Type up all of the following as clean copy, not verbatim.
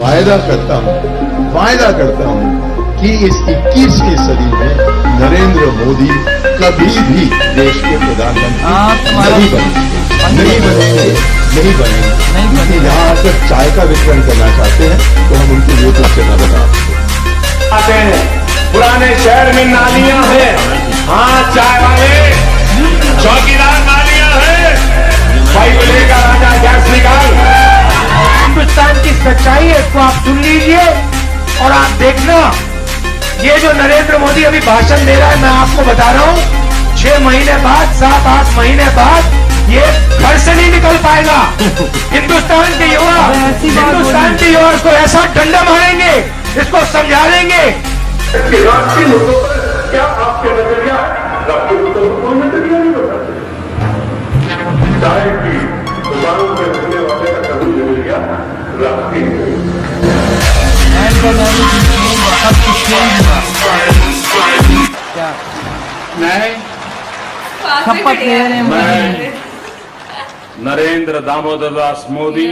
वायदा करता हूं कि इस 21वीं सदी में नरेंद्र मोदी कभी भी देश के प्रधानमंत्री नहीं बनेंगे। यहाँ आकर चाय का वितरण करना चाहते हैं तो हम उनके लिए कुछ न बताते हैं। पुराने शहर में नालियां हैं, हाँ चाय वाले चौकीदार नालियां हैं, पाइप लेकर राजा गैस निकाल। हिंदुस्तान की सच्चाई है, इसको आप सुन लीजिए और आप देखना, ये जो नरेंद्र मोदी अभी भाषण दे रहा है, मैं आपको बता रहा हूं 6 महीने बाद 7-8 महीने बाद ये घर से नहीं निकल पाएगा। हिंदुस्तान के युवा इसको ऐसा डंडा मारेंगे, इसको समझा देंगे। राष्ट्रीय मुद्दों पर क्या आपके नजरिया है? राष्ट्रीय मुद्दों पर कोई नजरिया नहीं होता। चाय की दुकानों में रहने वाले का कभी नजरिया राष्ट्रीय शपथ ले रहे हैं। नरेंद्र दामोदर दास मोदी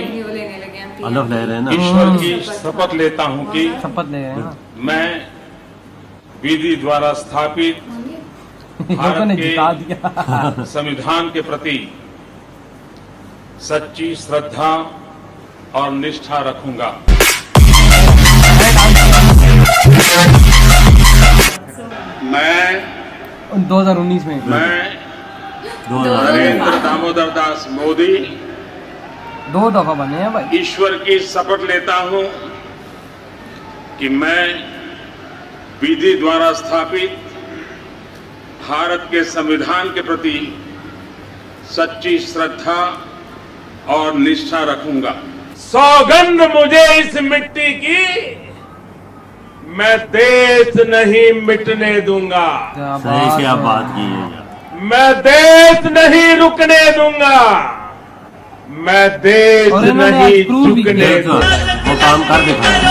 ईश्वर की शपथ लेता हूं कि मैं विधि द्वारा स्थापित भारत के संविधान के प्रति सच्ची श्रद्धा और निष्ठा रखूंगा। मैं 2019 में नरेंद्र दामोदर दास मोदी 2 दफा बने हैं भाई। ईश्वर की शपथ लेता हूं कि मैं विधि द्वारा स्थापित भारत के संविधान के प्रति सच्ची श्रद्धा और निष्ठा रखूंगा। सौगंध मुझे इस मिट्टी की, मैं देश नहीं मिटने दूंगा। सही क्या बात की है। मैं देश नहीं रुकने दूंगा, मैं देश नहीं झुकने दूंगा। वो काम कर दिखाया।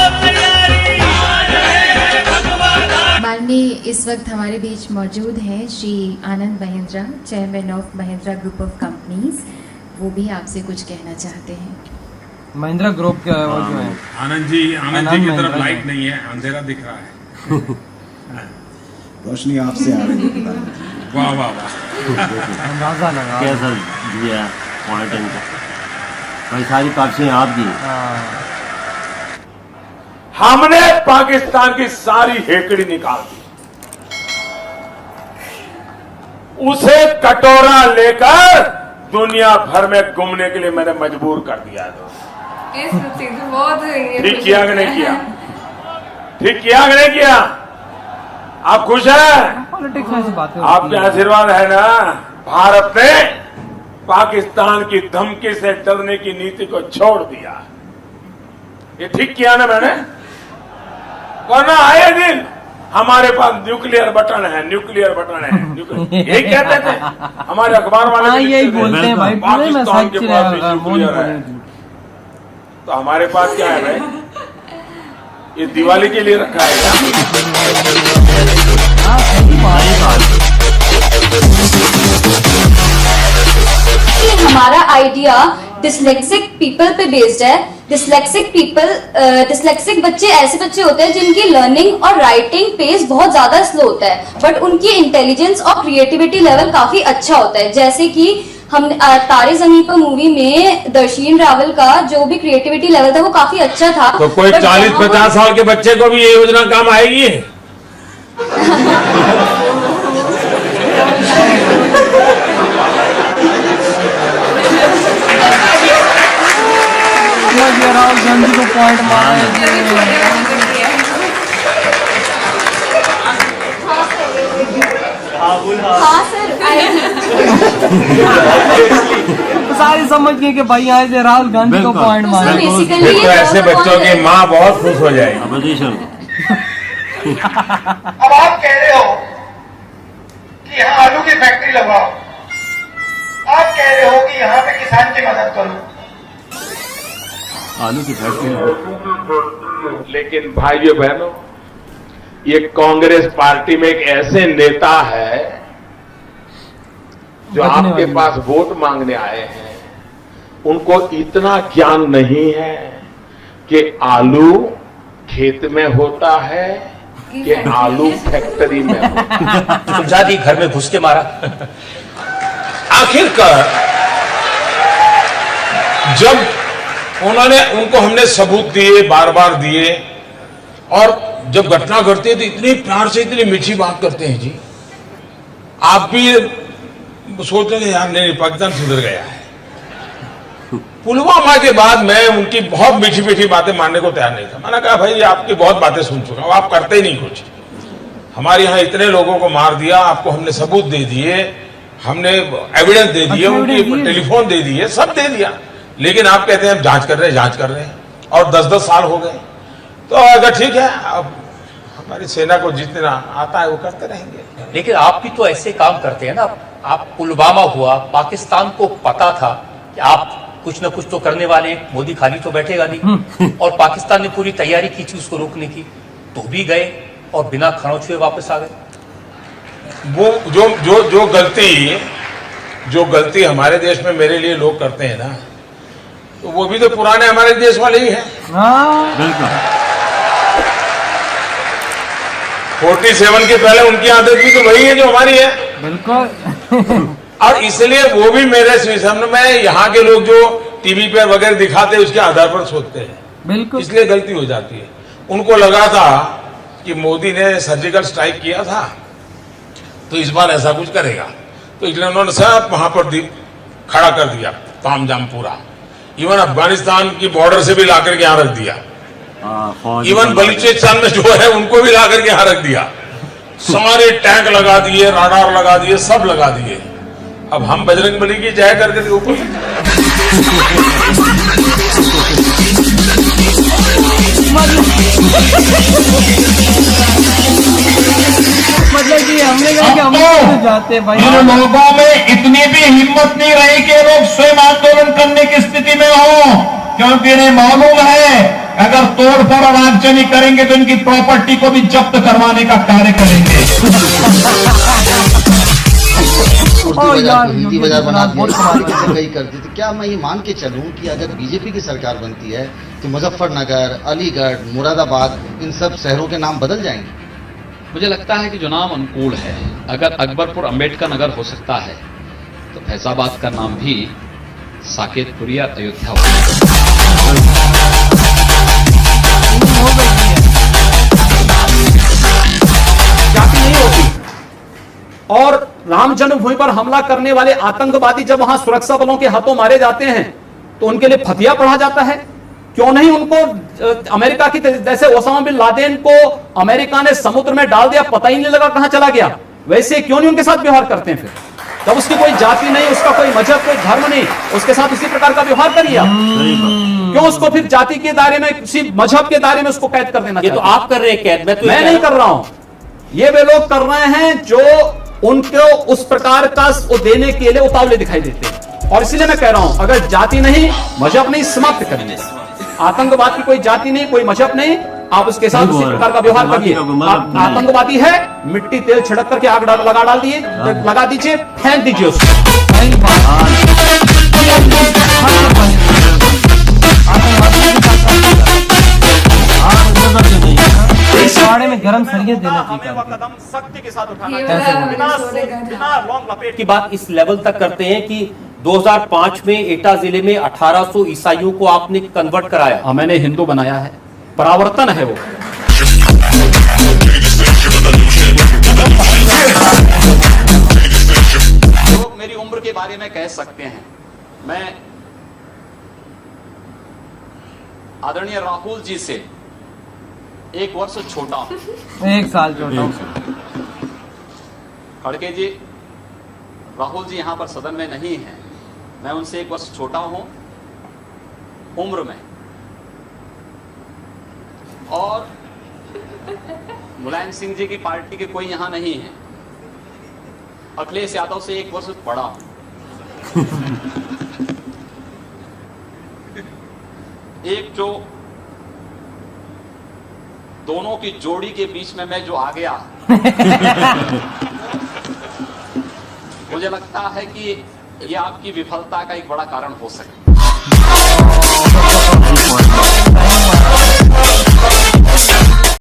माननीय इस वक्त हमारे बीच मौजूद हैं Shri Anand Mahindra, chairman of Mahindra group of companies. वो भी आपसे कुछ कहना चाहते हैं। महिंद्रा ग्रुप का वो जो है आनंद जी की तरफ लाइट नहीं है, अंधेरा दिख रहा है। रोशनी आपसे आ रही है। वाह वाह वाह, अंदाजा लगा कैसा दिया पॉइंट का भाई, सारी काफी आपकी। हमने पाकिस्तान की सारी हेकड़ी निकाल दी, उसे कटोरा लेकर दुनिया भर में घूमने के लिए मैंने मजबूर कर दिया। ठीक किया कि नहीं किया? ठीक किया कि नहीं किया? आप खुश हैं? पॉलिटिक्स में ऐसी बातें आपके आशीर्वाद है ना। भारत ने पाकिस्तान की धमकी से डरने की नीति को छोड़ दिया। ये ठीक किया ना मैंने? वरना आए दिन हमारे पास न्यूक्लियर बटन है, न्यूक्लियर बटन है, यही कहते थे हमारे अखबार वाले। यही बोलते हैं भाई, पाकिस्तान के पास भी न्यूक्लियर है, तो हमारे पास क्या है भाई? ये दिवाली के लिए रखा है। हमारा आइडिया डिसलेक्सिक पीपल पे बेस्ड है। डिसलेक्सिक बच्चे ऐसे बच्चे होते हैं जिनकी लर्निंग और राइटिंग पेस बहुत ज्यादा स्लो होता है, बट उनकी इंटेलिजेंस और क्रिएटिविटी लेवल काफी अच्छा होता है। जैसे कि हम तारे जमीन पर मूवी में दर्शीन रावल का जो भी क्रिएटिविटी लेवल था वो काफी अच्छा था। तो कोई 40-50 साल के बच्चे को भी ये योजना काम आएगी? राहुल गांधी को पॉइंट मारा है। हाँ सर, सारी समझ गए कि भाई यहाँ से राहुल गांधी को पॉइंट मारा। तो ऐसे बच्चों की माँ बहुत खुश हो जाएगी। अब आप कह रहे हो कि यहाँ आलू की फैक्ट्री लगाओ, आप कह रहे हो कि यहाँ पे किसान की मदद करो। आलू की फैक्ट्री। लेकिन भाइयों बहनों, ये कांग्रेस पार्टी में एक ऐसे नेता है जो आपके पास वोट मांगने आए हैं, उनको इतना ज्ञान नहीं है कि आलू खेत में होता है कि आलू फैक्ट्री में होता है। सुलझा दी, घर में घुस के मारा। आखिरकार जब उनको हमने सबूत दिए, बार बार दिए, और जब घटना घटती है तो इतने प्यार से, इतनी मीठी बात करते हैं जी। आप भी सोच रहे हैं यार नहीं, पाकिस्तान सुधर गया है। पुलवामा के बाद मैं उनकी बहुत मीठी मीठी बातें मानने को तैयार नहीं था। मैंने कहा भाई आपकी बहुत बातें सुन चुका हूं, आप करते ही नहीं कुछ। हमारे यहाँ इतने लोगों को मार दिया, आपको हमने सबूत दे दिए, हमने एविडेंस दे दिए, उनकी टेलीफोन दे दिए, सब दे दिया, लेकिन आप कहते हैं हम जांच कर रहे हैं, और 10-10 साल हो गए। तो अगर ठीक है, अब हमारी सेना को जितना आता है वो करते रहेंगे। लेकिन आप भी तो ऐसे काम करते हैं ना। आप पुलवामा हुआ, पाकिस्तान को पता था कि आप कुछ न कुछ तो करने वाले, मोदी खाली तो बैठेगा नहीं, और पाकिस्तान ने पूरी तैयारी की थी उसको रोकने की, तो भी गए और बिना खरोंच हुए वापस आ गए। वो जो गलती हमारे देश में मेरे लिए लोग करते हैं ना, तो वो भी तो पुराने हमारे देश वाले ही हैं। बिल्कुल 47 के पहले उनकी आदत भी तो वही है जो हमारी है। बिल्कुल। और इसलिए वो भी मेरे सामने में यहाँ के लोग जो टीवी पर वगैरह दिखाते हैं उसके आधार पर सोचते हैं, बिल्कुल, इसलिए गलती हो जाती है। उनको लगा था कि मोदी ने सर्जिकल स्ट्राइक किया था तो इस बार ऐसा कुछ करेगा, तो इसलिए उन्होंने सब वहां पर खड़ा कर दिया, तामझाम पूरा। इवन अफगानिस्तान की बॉर्डर से भी लाकर के यहाँ रख दिया, इवन बलूचिस्तान में जो है उनको भी लाकर के यहाँ रख दिया, सारे टैंक लगा दिए, राडार लगा दिए, सब लगा दिए। अब हम बजरंगबली की जय करके ऊपर मतलब कि हमने कहा कि हम तो जाते हैं भाई। इन लोगों में इतनी भी हिम्मत नहीं रही कि लोग स्वयं आंदोलन करने की स्थिति में हो, क्योंकि इन्हें मालूम है अगर तोड़फोड़ और आगजनी करेंगे तो इनकी प्रॉपर्टी को भी जब्त करवाने का कार्य करेंगे। हिंदी बाजार बना दिया, कर दी। तो क्या मैं ये मान के चलूं कि अगर बीजेपी की सरकार बनती है तो मुजफ्फरनगर, अलीगढ़, मुरादाबाद, इन सब शहरों के नाम बदल जाएंगे? मुझे लगता है कि जो नाम अनुकूल है, अगर अकबरपुर अंबेडकर नगर हो सकता है तो फैजाबाद का नाम भी साकेतपुरी या अयोध्या हो जाति नहीं होती। और राम जन्मभूमि पर हमला करने वाले आतंकवादी जब वहां सुरक्षा बलों के हाथों मारे जाते हैं तो उनके लिए फतिया पढ़ा जाता है। क्यों नहीं उनको अमेरिका की जैसे ओसामा बिन लादेन को अमेरिका ने समुद्र में डाल दिया, पता ही नहीं लगा कहां चला गया, वैसे क्यों नहीं उनके साथ व्यवहार करते हैं? फिर जब उसकी कोई जाति नहीं, उसका कोई मजहब, कोई धर्म नहीं, उसके साथ उसी प्रकार का व्यवहार करिए। क्यों उसको फिर जाति के दायरे में, किसी मजहब के दायरे में उसको कैद कर देना? ये तो आप कर रहे हैं कैद, मैं नहीं कर रहा हूं। ये वे लोग कर रहे हैं जो उनको उस प्रकार का देने के लिए उतावले दिखाई देते हैं। और इसलिए मैं कह रहा हूं, अगर जाति नहीं, मजहब नहीं, समाप्त करेंगे। आतंकवाद की कोई जाति नहीं, कोई मजहब नहीं, आप उसके साथ उसी प्रकार का व्यवहार करिए। आतंकवादी है, मिट्टी तेल छिड़क करके आग लगा दीजिए, फेंक दीजिए उसको। इस बारे में गरम सरिये देना चाहिए, कदम सख्ती के साथ उठाना चाहिए, बिना लॉन्ग लपेट की बात इस लेवल तक करते हैं कि 2005 में एटा जिले में 1800 ईसाइयों को आपने कन्वर्ट कराया। मैंने हिंदू बनाया है, परावर्तन है वो। लोग मेरी उम्र के बारे में कह सकते हैं, मैं आदरणीय राहुल जी से 1 वर्ष छोटा हूं। 1 साल छोटा हूं। खड़गे जी, राहुल जी यहां पर सदन में नहीं है, मैं उनसे 1 वर्ष छोटा हूं उम्र में, और मुलायम सिंह जी की पार्टी के कोई यहां नहीं है। अखिलेश यादव से 1 वर्ष बड़ा हूं। एक जो दोनों की जोड़ी के बीच में मैं जो आ गया, मुझे लगता है कि ये आपकी विफलता का एक बड़ा कारण हो सकता है।